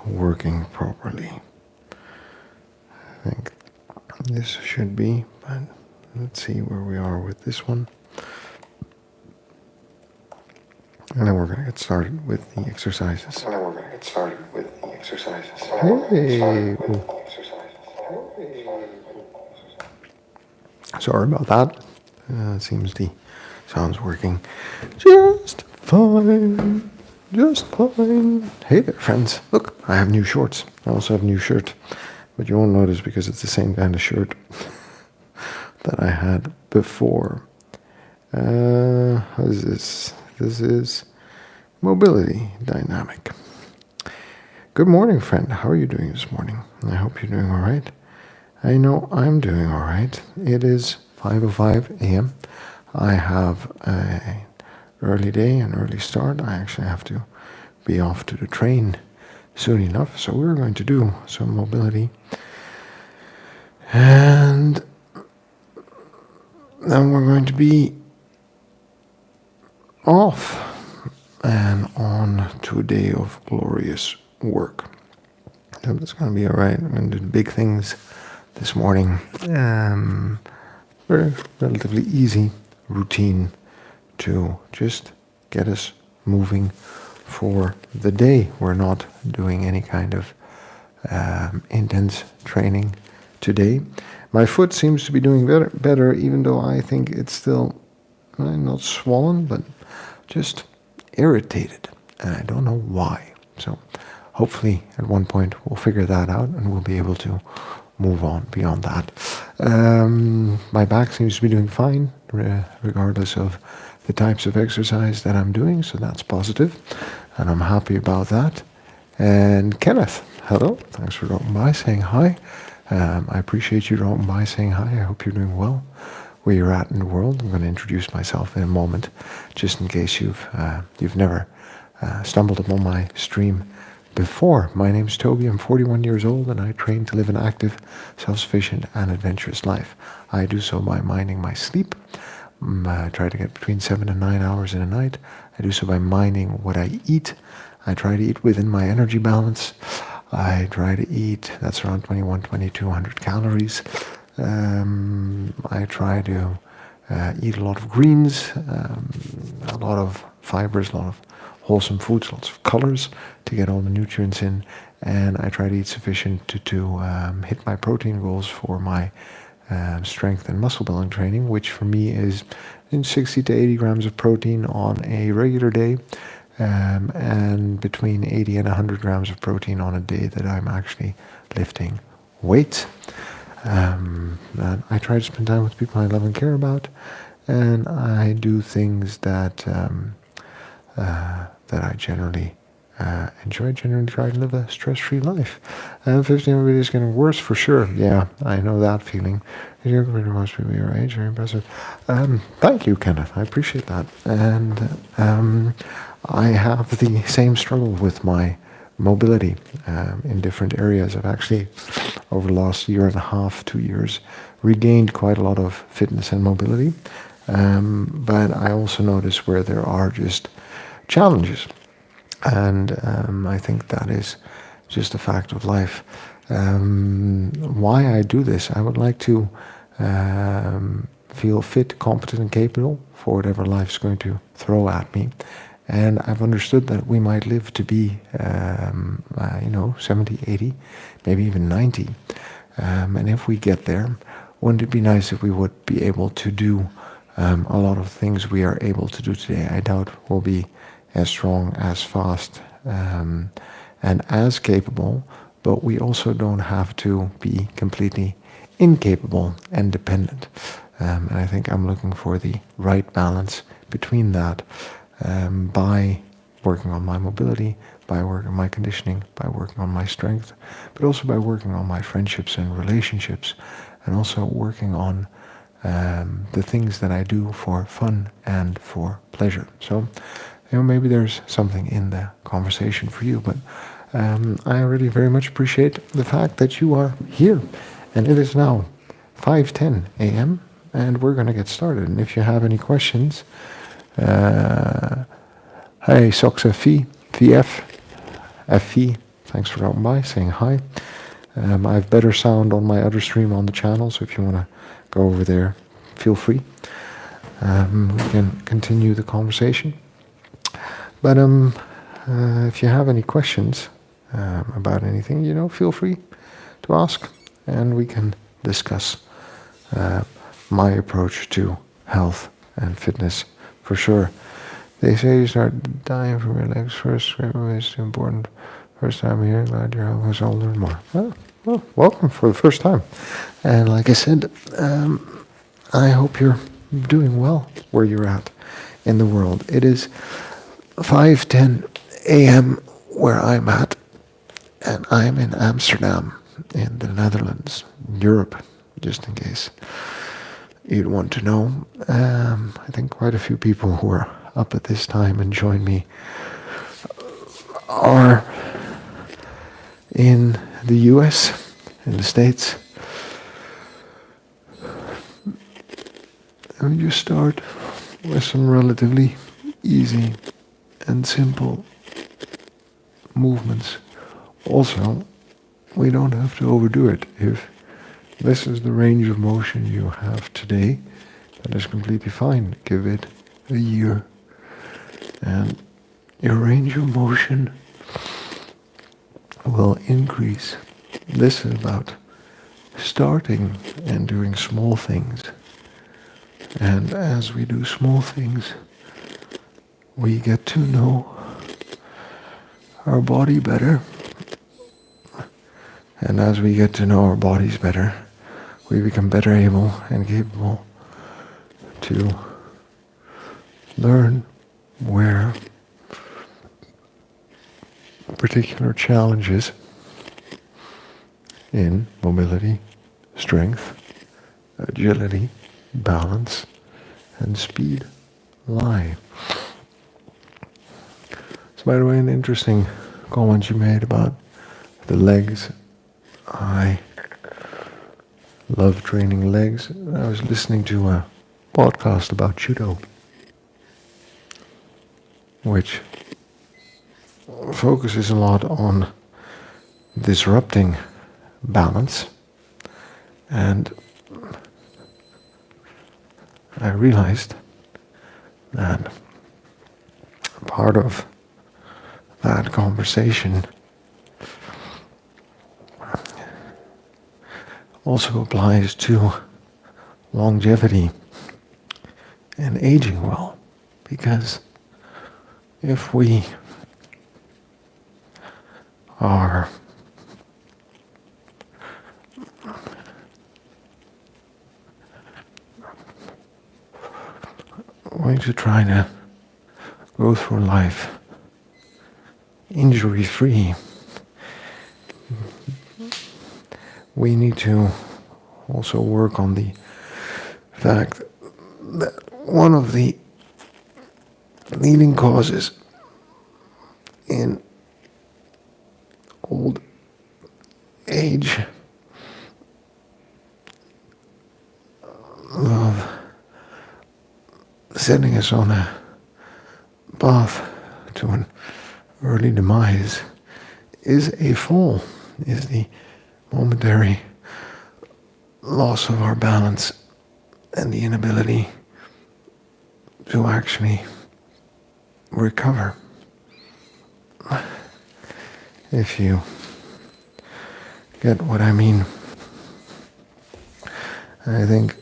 working properly. I think this should be, but let's see where we are with this one. And then we're going to get started with the exercises. Hey. Sorry about that. Seems the sound's working just fine. Just fine. Hey there, friends. Look, I have new shorts. I also have a new shirt. But you won't notice because it's the same kind of shirt that I had before. What is this? This is Mobility Dynamic. Good morning, friend. How are you doing this morning? I hope you're doing all right. I know I'm doing all right. It is 5:05 a.m. I have an early day, an early start. I actually have to be off to the train soon enough. So we're going to do some mobility. And then we're going to be off and on to a day of glorious work. So it's going to be all right. I'm going to do big things this morning. Very relatively easy routine to just get us moving for the day. We're not doing any kind of intense training today. My foot seems to be doing better, even though I think it's still not swollen, but just irritated. And I don't know why. So hopefully at one point we'll figure that out and we'll be able to move on beyond that. My back seems to be doing fine, regardless of the types of exercise that I'm doing, so that's positive, and I'm happy about that. And Kenneth, hello, thanks for dropping by, saying hi. I appreciate you dropping by, saying hi. I hope you're doing well where you're at in the world. I'm going to introduce myself in a moment, just in case you've never stumbled upon my stream before. My name's Toby. I'm 41 years old, and I train to live an active, self-sufficient, and adventurous life. I do so by minding my sleep. I try to get between 7 and 9 hours in a night. I do so by minding what I eat. I try to eat within my energy balance. I try to eat, that's around 2,200 calories. I try to eat a lot of greens, a lot of fibers, a lot of wholesome foods, lots of colors to get all the nutrients in, and I try to eat sufficient to hit my protein goals for my strength and muscle building training, which for me is in 60 to 80 grams of protein on a regular day, and between 80 and 100 grams of protein on a day that I'm actually lifting weights. And I try to spend time with people I love and care about, and I do things that I generally enjoy. Generally try to live a stress-free life. 15 everybody is getting worse for sure. Yeah, I know that feeling. You're pretty much people your age. Very impressive. Thank you, Kenneth. I appreciate that. And I have the same struggle with my mobility in different areas. I've actually, over the last year and a half, 2 years, regained quite a lot of fitness and mobility. But I also notice where there are just challenges. And I think that is just a fact of life. Why I do this, I would like to feel fit, competent, and capable for whatever life's going to throw at me. And I've understood that we might live to be, 70, 80, maybe even 90. And if we get there, wouldn't it be nice if we would be able to do a lot of things we are able to do today? I doubt we'll be as strong, as fast, and as capable, but we also don't have to be completely incapable and dependent. And I think I'm looking for the right balance between that, by working on my mobility, by working on my conditioning, by working on my strength, but also by working on my friendships and relationships, and also working on the things that I do for fun and for pleasure. So, maybe there's something in the conversation for you, but I really very much appreciate the fact that you are here. And it is now 5:10 a.m. and we're going to get started. And if you have any questions, hey, Soxa Fi, VF, FI, Thanks for dropping by, saying hi. I have better sound on my other stream on the channel, so if you want to go over there, feel free. We can continue the conversation. But if you have any questions about anything, feel free to ask, and we can discuss my approach to health and fitness for sure. They say you start dying from your legs first. It's important. First time here. Glad you're helping us all learn more. Well, welcome for the first time. And like I said, I hope you're doing well where you're at in the world. It is 5:10 a.m. where I'm at, and I'm in Amsterdam, in the Netherlands, Europe, just in case you'd want to know. I think quite a few people who are up at this time and join me are in the US, in the States. And you start with some relatively easy and simple movements. Also, we don't have to overdo it. If this is the range of motion you have today, that is completely fine. Give it a year, and your range of motion will increase. This is about starting and doing small things. And as we do small things, we get to know our body better. And as we get to know our bodies better, we become better able and capable to learn where particular challenges in mobility, strength, agility, balance, and speed lie. So, by the way, an interesting comment you made about the legs. I love training legs. I was listening to a podcast about judo, which focuses a lot on disrupting balance, and I realized that part of that conversation also applies to longevity and aging well, because if we are going to try to go through life injury-free, we need to also work on the fact that one of the leading causes in old age of setting us on a path to an early demise is a fall, is the momentary loss of our balance and the inability to actually recover. If you get what I mean, I think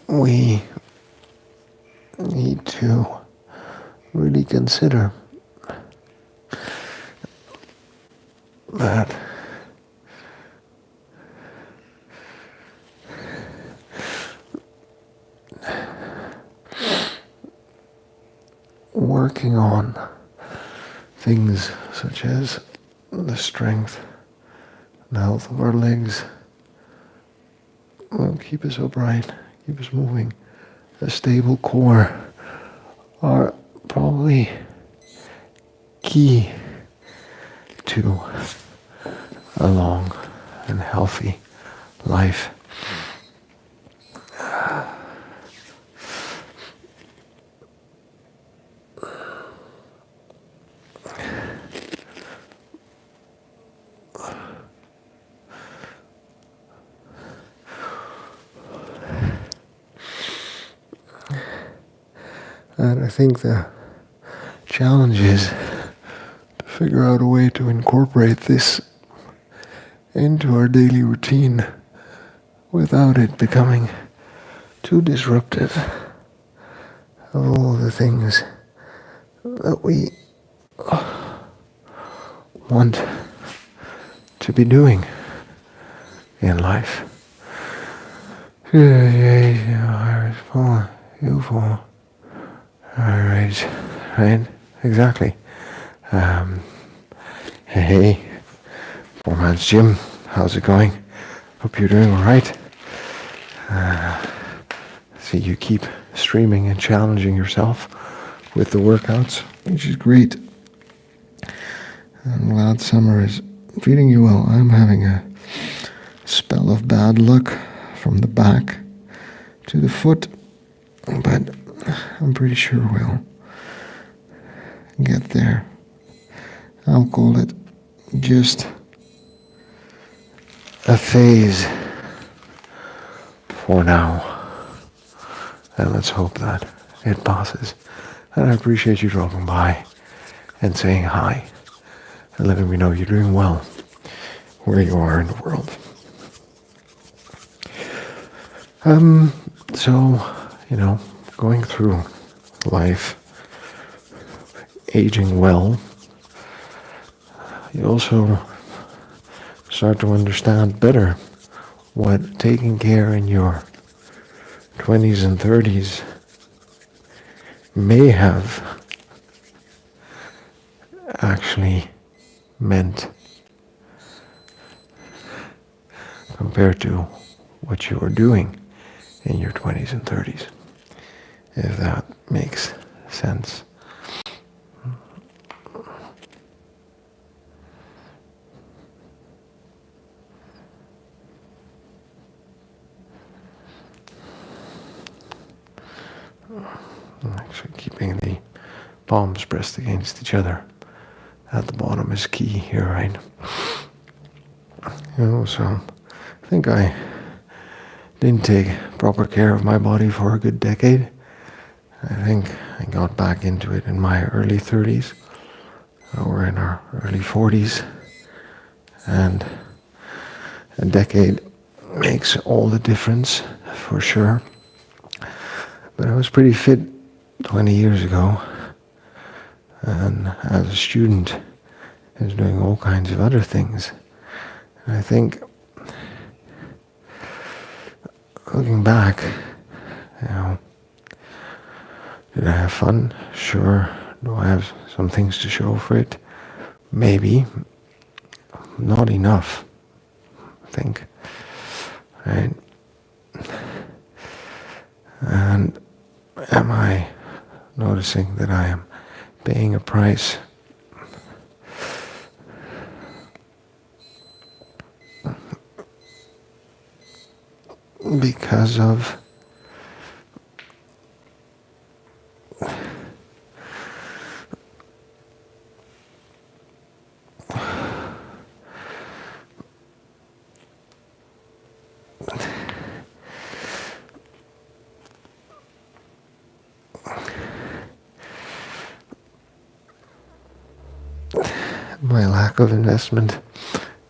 we need to really consider that working on things such as the strength and health of our legs will keep us upright, keep us moving. A stable core are probably key to a long and healthy life. And I think the challenge is to figure out a way to incorporate this into our daily routine without it becoming too disruptive of all the things that we want to be doing in life. Alright, right? Exactly. Hey, Poor Man's Gym, how's it going? Hope you're doing alright. See, you keep streaming and challenging yourself with the workouts, which is great. I'm glad summer is treating you well. I'm having a spell of bad luck from the back to the foot, but I'm pretty sure we'll get there. I'll call it just a phase for now. And let's hope that it passes. And I appreciate you dropping by and saying hi and letting me know you're doing well where you are in the world. So, going through life, aging well, you also start to understand better what taking care in your 20s and 30s may have actually meant compared to what you were doing in your 20s and 30s, if that makes sense. I'm actually keeping the palms pressed against each other at the bottom is key here, right? So I think I didn't take proper care of my body for a good decade. I think I got back into it in my early 30s. We're in our early 40s, and a decade makes all the difference for sure. But I was pretty fit 20 years ago, and as a student I was doing all kinds of other things. And I think looking back, did I have fun? Sure. Do I have some things to show for it? Maybe. Not enough, I think. Right? And am I noticing that I am paying a price because of my lack of investment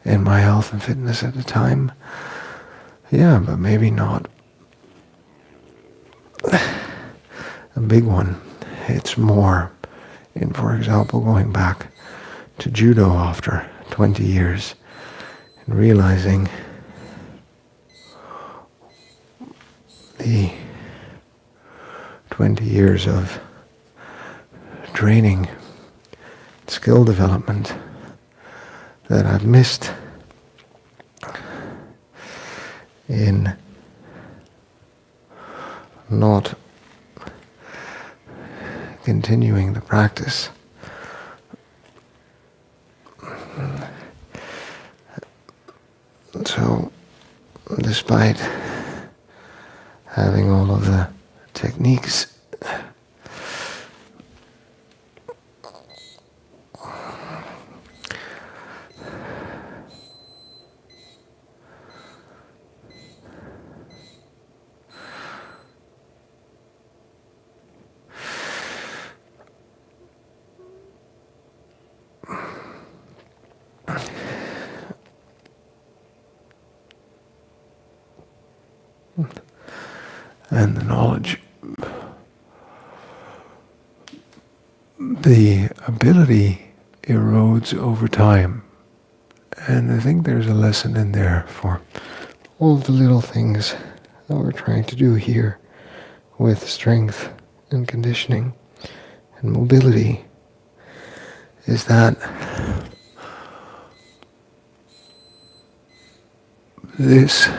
in my health and fitness at the time? Yeah, but maybe not a big one. It's more in, for example, going back to judo after 20 years and realizing the 20 years of training, skill development that I've missed in not continuing the practice. So, despite having all of the techniques, and the knowledge, the ability erodes over time. And I think there's a lesson in there for all of the little things that we're trying to do here with strength and conditioning and mobility, is that this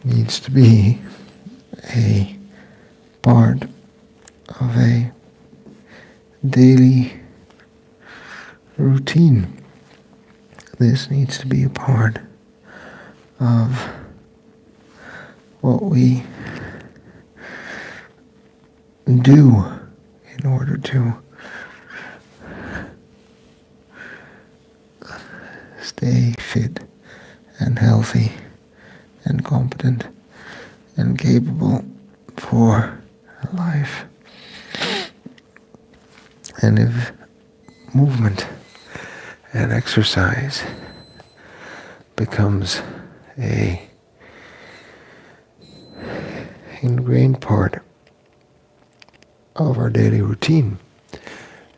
needs to be a part of a daily routine. This needs to be a part of what we do in order to stay fit and healthy and competent and capable for life. And if movement and exercise becomes a ingrained part of our daily routine,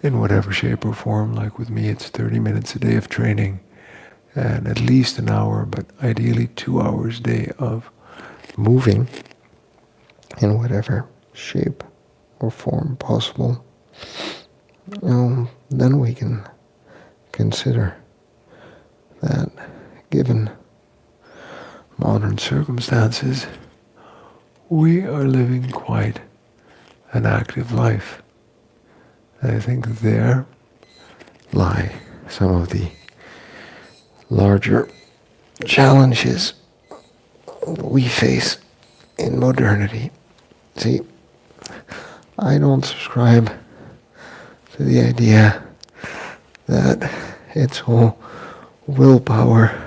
in whatever shape or form, like with me, it's 30 minutes a day of training, and at least an hour, but ideally 2 hours a day of moving in whatever shape or form possible, then we can consider that given modern circumstances, we are living quite an active life. I think there lie some of the larger challenges we face in modernity. See, I don't subscribe to the idea that it's all willpower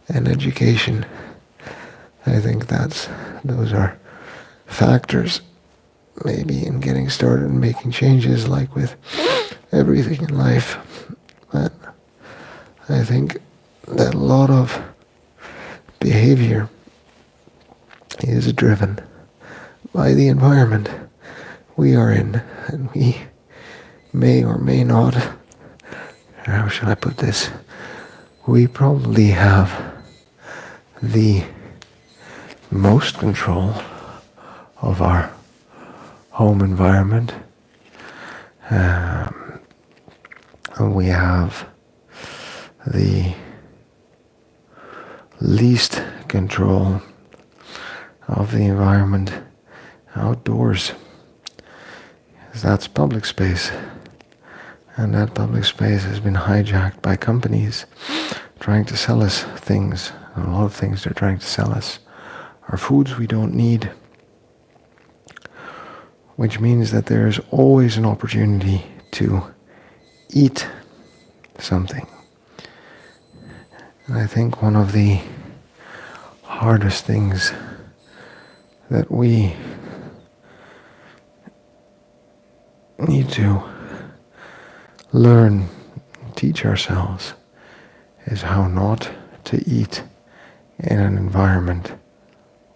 and education. I think those are factors maybe in getting started and making changes, like with everything in life. But I think that a lot of behavior is driven by the environment we are in, and we may or may not, how shall I put this, we probably have the most control of our home environment. We have the least control of the environment outdoors. That's public space. And that public space has been hijacked by companies trying to sell us things. And a lot of things they're trying to sell us are foods we don't need, which means that there is always an opportunity to eat something. And I think one of the hardest things that we need to learn, teach ourselves, is how not to eat in an environment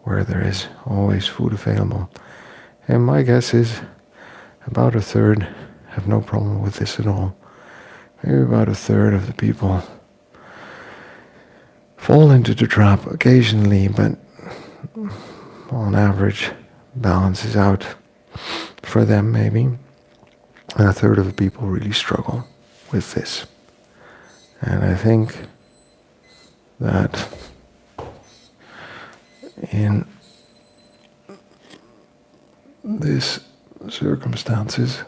where there is always food available. And my guess is about a third have no problem with this at all. Maybe about a third of the people fall into the trap occasionally, but on average balances out for them maybe. And a third of the people really struggle with this. And I think that in these circumstances,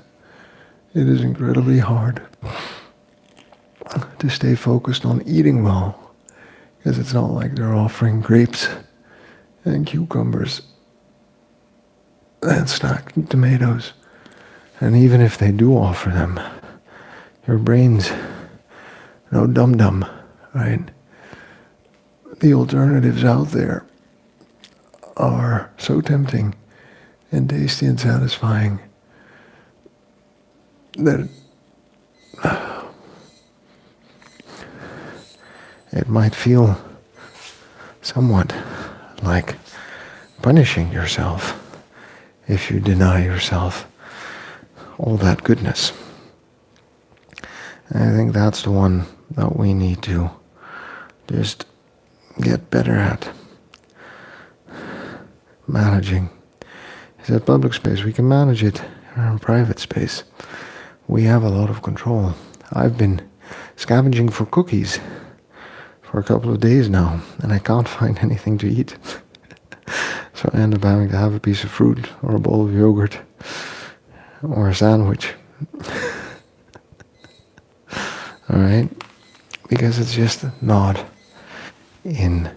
it is incredibly hard to stay focused on eating well, because it's not like they're offering grapes and cucumbers and stacked tomatoes. And even if they do offer them, your brain's no dum-dum, right? The alternatives out there are so tempting and tasty and satisfying that it might feel somewhat like punishing yourself if you deny yourself all that goodness. And I think that's the one that we need to just get better at managing. Is that public space? We can manage it in our private space. We have a lot of control. I've been scavenging for cookies for a couple of days now, and I can't find anything to eat. So I end up having to have a piece of fruit or a bowl of yogurt or a sandwich. Alright? Because it's just not in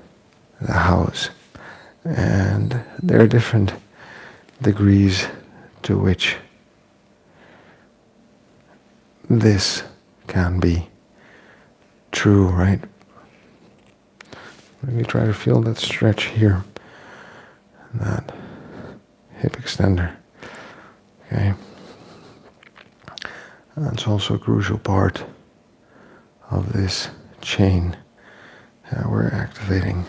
the house. And there are different degrees to which this can be true, right? Let me try to feel that stretch here, that hip extender. Okay? That's also a crucial part of this chain that we're activating.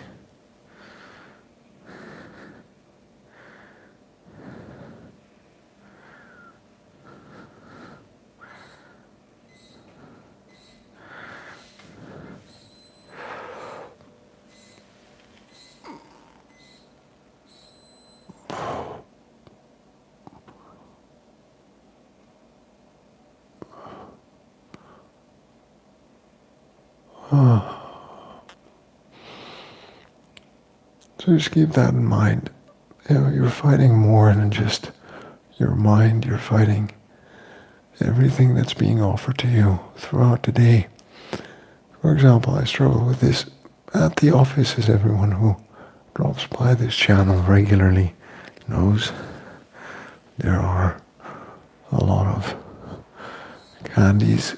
So just keep that in mind. You know, you're fighting more than just your mind. You're fighting everything that's being offered to you throughout the day. For example, I struggle with this at the office, as everyone who drops by this channel regularly knows. There are a lot of candies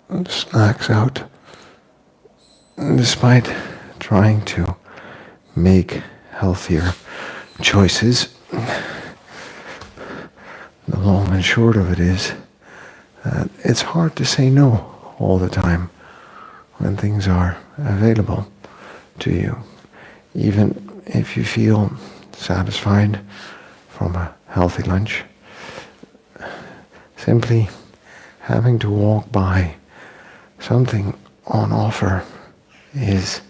and snacks out, despite trying to make healthier choices. The long and short of it is that it's hard to say no all the time when things are available to you. Even if you feel satisfied from a healthy lunch, simply having to walk by something on offer is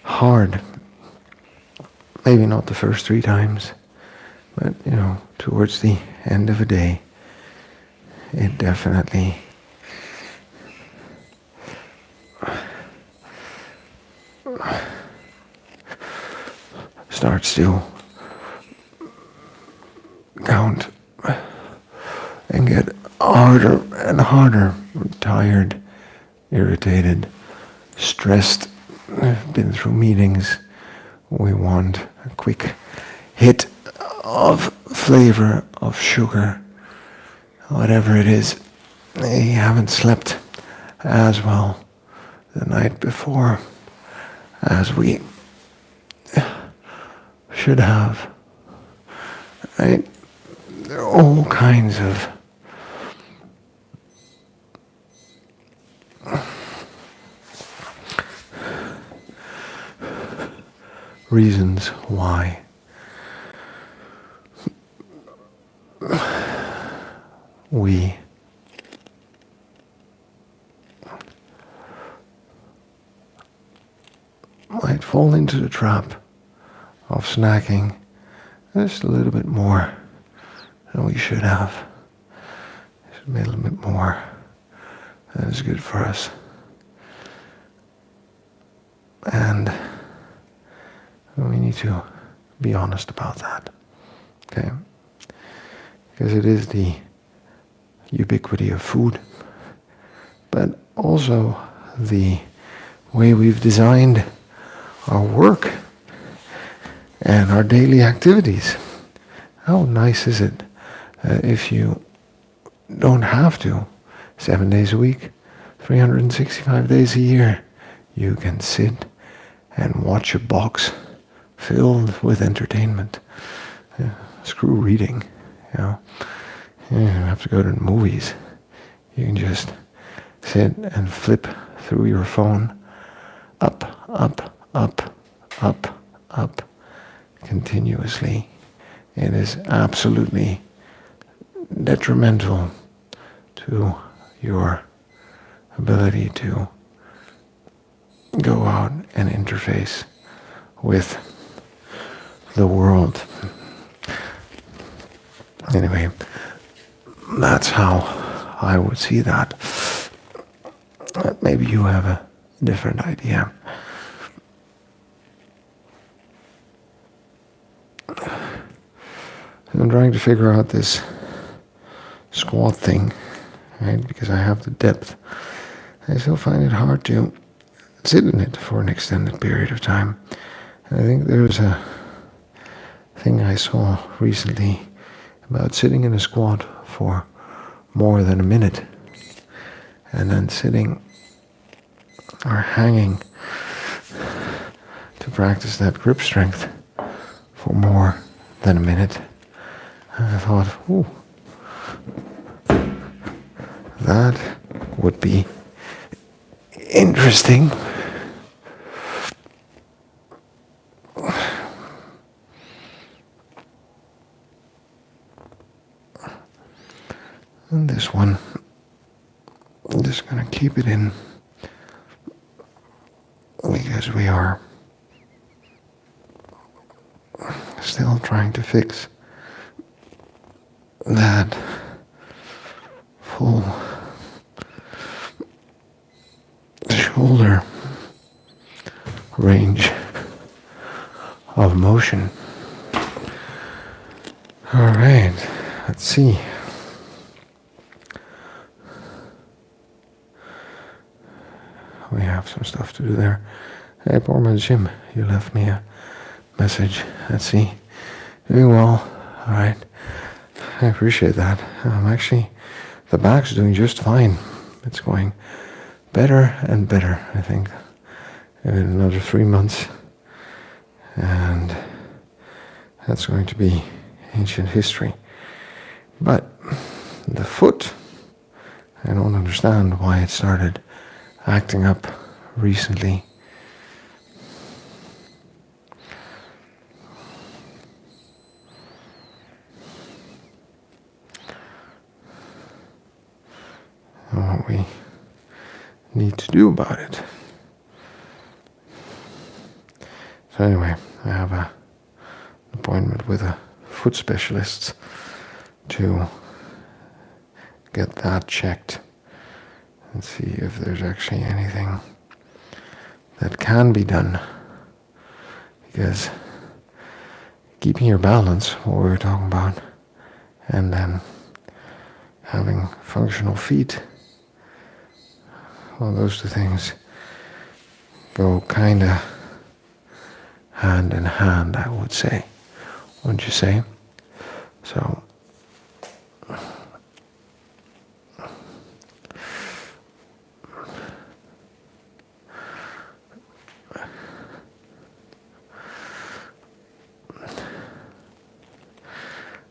hard. Maybe not the first 3 times, but towards the end of a day, it definitely starts to count and get harder and harder. I'm tired, irritated, stressed. I've been through meetings. We want a quick hit of flavor, of sugar, whatever it is. You haven't slept as well the night before as we should have. Right? There are all kinds of reasons why we might fall into the trap of snacking just a little bit more than we should have. Just a little bit more than is good for us. And we need to be honest about that. Okay? Because it is the ubiquity of food, but also the way we've designed our work and our daily activities. How nice is it if you don't have to, 7 days a week, 365 days a year, you can sit and watch a box filled with entertainment. Screw reading, You don't have to go to the movies. You can just sit and flip through your phone, up, up, up, up, up, continuously, it is absolutely detrimental to your ability to go out and interface with the world. Anyway, that's how I would see that. Maybe you have a different idea. I'm trying to figure out this squat thing, right? Because I have the depth. I still find it hard to sit in it for an extended period of time. And I think there's a thing I saw recently about sitting in a squat for more than a minute and then sitting or hanging to practice that grip strength for more than a minute. And I thought, ooh, that would be interesting. And this one, I'm just going to keep it in because we are still trying to fix that full shoulder range of motion. All right, let's see. We have some stuff to do there. Hey, Borman Jim, you left me a message. Let's see. Doing well. All right. I appreciate that. Actually, the back's doing just fine. It's going better and better, I think. In another 3 months. And that's going to be ancient history. But the foot, I don't understand why it started acting up recently. And what we need to do about it. So anyway, I have an appointment with a foot specialist to get that checked and see if there's actually anything that can be done. Because keeping your balance, what we were talking about, and then having functional feet, well, those two things go kinda hand in hand, I would say. Wouldn't you say? So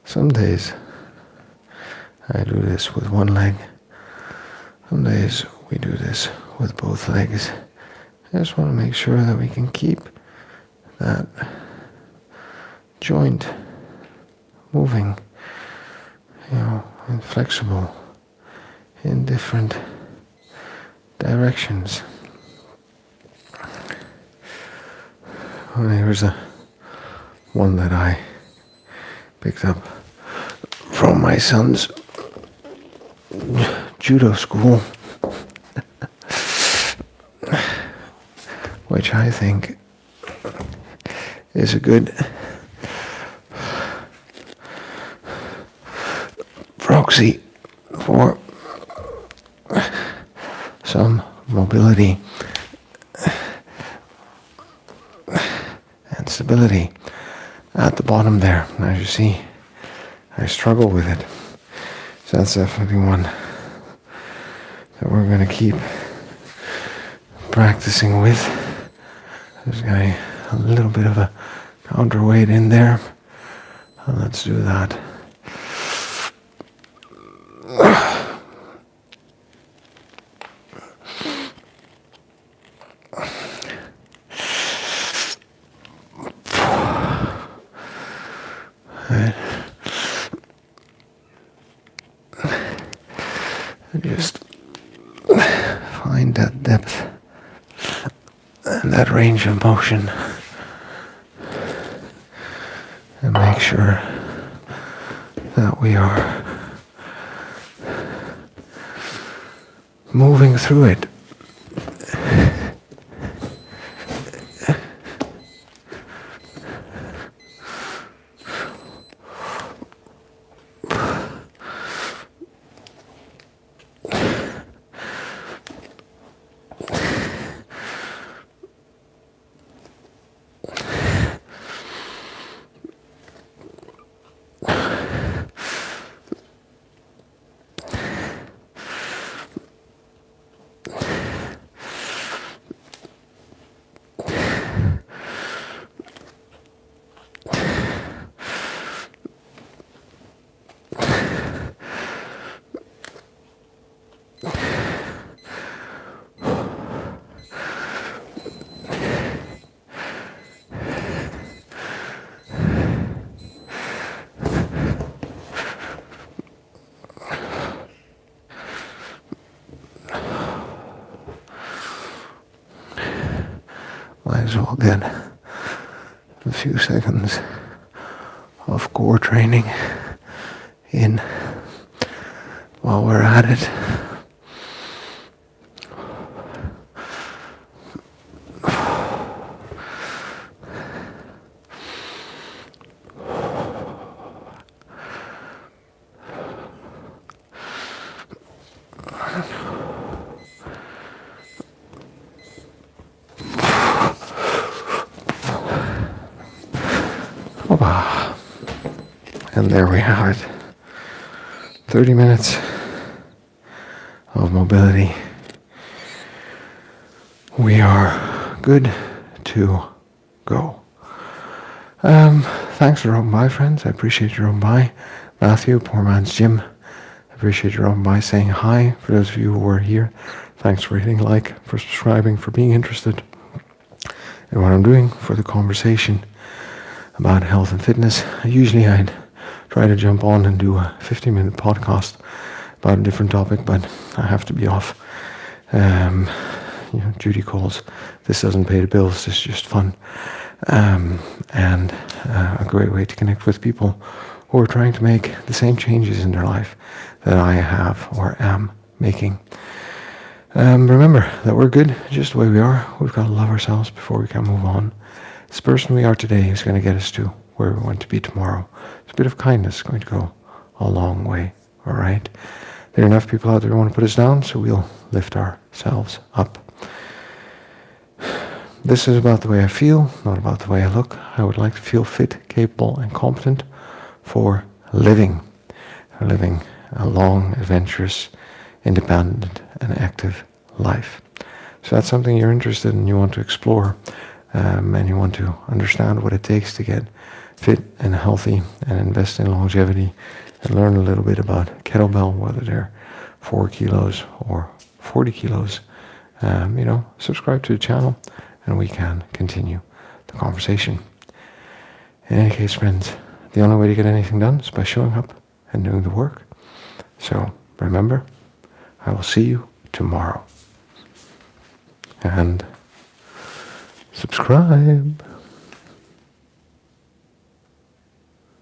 some days I do this with one leg. Some days we do this with both legs. I just want to make sure that we can keep that joint moving, and flexible in different directions. Well, here's one that I picked up from my son's judo school, which I think is a good proxy for some mobility and stability at the bottom there. As you see, I struggle with it. So that's definitely one that we're going to keep practicing with. There's a little bit of a counterweight in there. Let's do that. and that range of motion, and make sure that we are moving through it. Might as well get a few seconds of core training in while we're at it. And there we have it. 30 minutes of mobility. We are good to go. Thanks for dropping by, friends. I appreciate you dropping by. Matthew, Poor Man's Gym. I appreciate you dropping by, saying hi. For those of you who are here, thanks for hitting like, for subscribing, for being interested in what I'm doing, for the conversation about health and fitness. Usually I'd try to jump on and do a 15-minute podcast about a different topic, but I have to be off. Judy calls. This doesn't pay the bills. It's just fun, and a great way to connect with people who are trying to make the same changes in their life that I have or am making. Remember that we're good just the way we are. We've got to love ourselves before we can move on. This person we are today is going to get us to where we want to be tomorrow. A bit of kindness going to go a long way, all right? There are enough people out there who want to put us down, so we'll lift ourselves up. This is about the way I feel, not about the way I look. I would like to feel fit, capable, and competent for living a long, adventurous, independent, and active life. So that's something you're interested in, you want to explore, and you want to understand what it takes to get fit and healthy and invest in longevity and learn a little bit about kettlebell, whether they're 4 kilos or 40 kilos, subscribe to the channel and we can continue the conversation. In any case, friends, the only way to get anything done is by showing up and doing the work. So remember, I will see you tomorrow. And subscribe.